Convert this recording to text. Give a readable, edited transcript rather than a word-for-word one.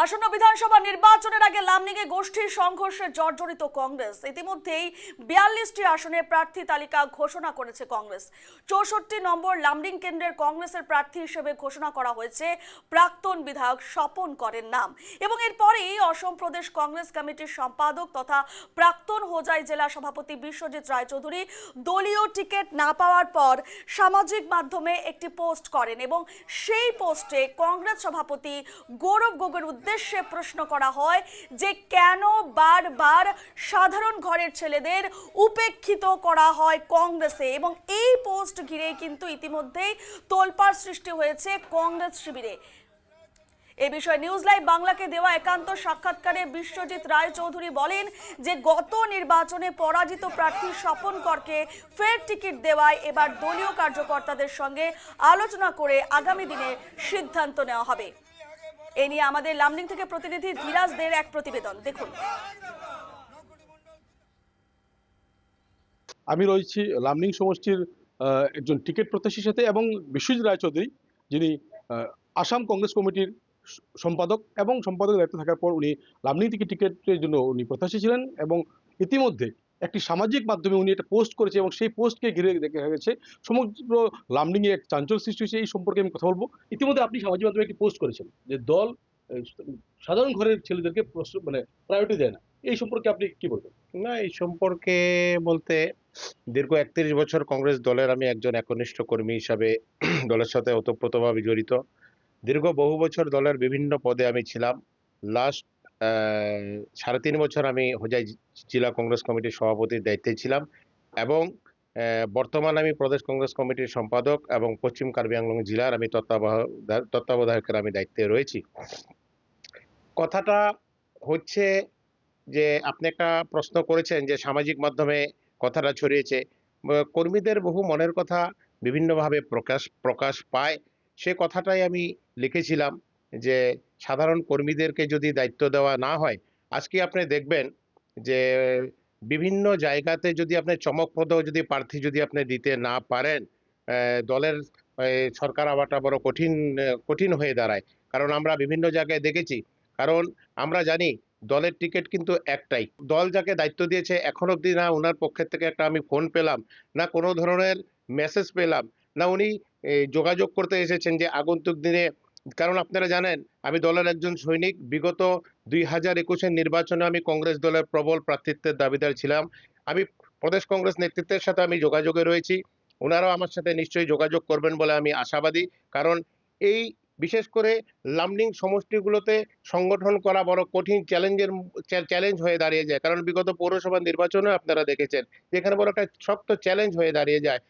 আসন্ন বিধানসভা নির্বাচনের আগে লামডিংয়ে গোষ্ঠীর সংঘর্ষে জর্জরিত কংগ্রেস। ইতিমধ্যেই 42টি আসনে প্রার্থী তালিকা ঘোষণা করেছে কংগ্রেস। 64 নম্বর লামডিং কেন্দ্রের কংগ্রেসের প্রার্থী হিসেবে ঘোষণা করা হয়েছে প্রাক্তন বিধায়ক স্বপন করের নাম। এবং এরপরেই অসম প্রদেশ কংগ্রেস কমিটির সম্পাদক তথা প্রাক্তন হোজাই জেলা সভাপতি বিশ্বজিৎ রায়চৌধুরী দলীয় টিকিট না পাওয়ার পর সামাজিক মাধ্যমে একটি পোস্ট করেন এবং সেই পোস্টে কংগ্রেস সভাপতি গৌরব গগৈর উদ্দেশ্যে প্রশ্ন করা হয় যে কেন বারবার সাধারণ ঘরের ছেলেদের উপেক্ষিত করা হয় কংগ্রেসে। এবং এই পোস্ট ঘিরে কিন্তু ইতিমধ্যেই তোলপাড় সৃষ্টি হয়েছে কংগ্রেস শিবিরে। এ বিষয়ে নিউজ লাইভ বাংলাকে দেওয়া একান্ত সাক্ষাৎকারে বিশ্বজিৎ রায়চৌধুরী বলেন যে গত নির্বাচনে পরাজিত প্রার্থী স্বপন করকে ফের টিকিট দেওয়ায় এবার দলীয় কার্যকর্তাদের সঙ্গে আলোচনা করে আগামী দিনে সিদ্ধান্ত নেওয়া হবে। এ নিয়ে আমাদের লামডিং থেকে প্রতিনিধি ধীরাজ দের এক প্রতিবেদন দেখুন। আমি রয়েছি লামডিং সমষ্টির একজন টিকিট প্রত্যাশীর সাথে এবং বিশ্বজিৎ রায়চৌধুরী, যিনি আসাম কংগ্রেস কমিটির সম্পাদক এবং সম্পাদকের দায়িত্বে থাকার পর উনি লামডিং থেকে টিকিটের জন্য উনি প্রত্যাশী ছিলেন এবং ইতিমধ্যে একটি সামাজিক মাধ্যমে উনি একটা পোস্ট করেছে এবং সেই পোস্টকে ঘিরে দেখা গেছে সমগ্র লামডিং এ এক চাঞ্চল্য সৃষ্টি হয়েছে। এই সম্পর্কে আমি কথা বলবো। ইতিমধ্যে আপনি সামাজিক মাধ্যমে একটি পোস্ট করেছেন যে দল সাধারণ ঘরের ছেলেদেরকে মানে প্রায়োরিটি দেয় না, এই সম্পর্কে আপনি কি বলবেন? না, এই সম্পর্কে বলতে দীর্ঘ ৩১ বছর কংগ্রেস দলের আমি একজন একনিষ্ঠ কর্মী হিসাবে দলের সাথে ওতপ্রোতভাবে জড়িত। দীর্ঘ বহু বছর দলের বিভিন্ন পদে আমি ছিলাম। লাস্ট ৩.৫ বছর আমি হোজাই জেলা কংগ্রেস কমিটির সভাপতির দায়িত্বে ছিলাম এবং বর্তমানে আমি প্রদেশ কংগ্রেস কমিটির সম্পাদক এবং পশ্চিম কার্বি আংলং জেলার আমি তত্ত্বাবধায়কের আমি দায়িত্বে রয়েছি। কথাটা হচ্ছে যে আপনি একটা প্রশ্ন করেছেন যে সামাজিক মাধ্যমে কথাটা ছড়িয়েছে। কর্মীদের বহু মনের কথা বিভিন্নভাবে প্রকাশ পায়। সে কথাটাই আমি লিখেছিলাম যে সাধারণ কর্মীদেরকে যদি দায়িত্ব দেওয়া না হয়, আজকে আপনি দেখবেন যে বিভিন্ন জায়গাতে যদি আপনি চমকপ্রদ যদি প্রার্থী যদি আপনি দিতে না পারেন, দলের সরকার আবারটা বড় কঠিন হয়ে দাঁড়ায়। কারণ আমরা বিভিন্ন জায়গায় দেখেছি, কারণ আমরা জানি দলের টিকিট কিন্তু একটাই। দল যাকে দায়িত্ব দিয়েছে এখন অবধি না ওনার পক্ষের থেকে একটা আমি ফোন পেলাম, না কোনো ধরনের মেসেজ পেলাম, না উনি যোগাযোগ করতে এসেছেন যে আগন্তুক দিনে। কারণ আপনারা জানেন আমি দলের একজন সৈনিক। বিগত 2021-এর নির্বাচনে আমি কংগ্রেস দলের প্রবল প্রার্থিত্বের দাবিদার ছিলাম। আমি প্রদেশ কংগ্রেস নেতৃত্বের সাথে আমি যোগাযোগে রয়েছি। ওনারাও আমার সাথে নিশ্চয়ই যোগাযোগ করবেন বলে আমি আশাবাদী। কারণ এই বিশেষ করে লামডিং সমষ্টিগুলোতে সংগঠন করা বড় কঠিন চ্যালেঞ্জ হয়ে দাঁড়িয়ে যায়। কারণ বিগত পৌরসভা নির্বাচনে আপনারা দেখেছেন যে এখানে বড় একটা শক্ত চ্যালেঞ্জ হয়ে দাঁড়িয়ে যায়।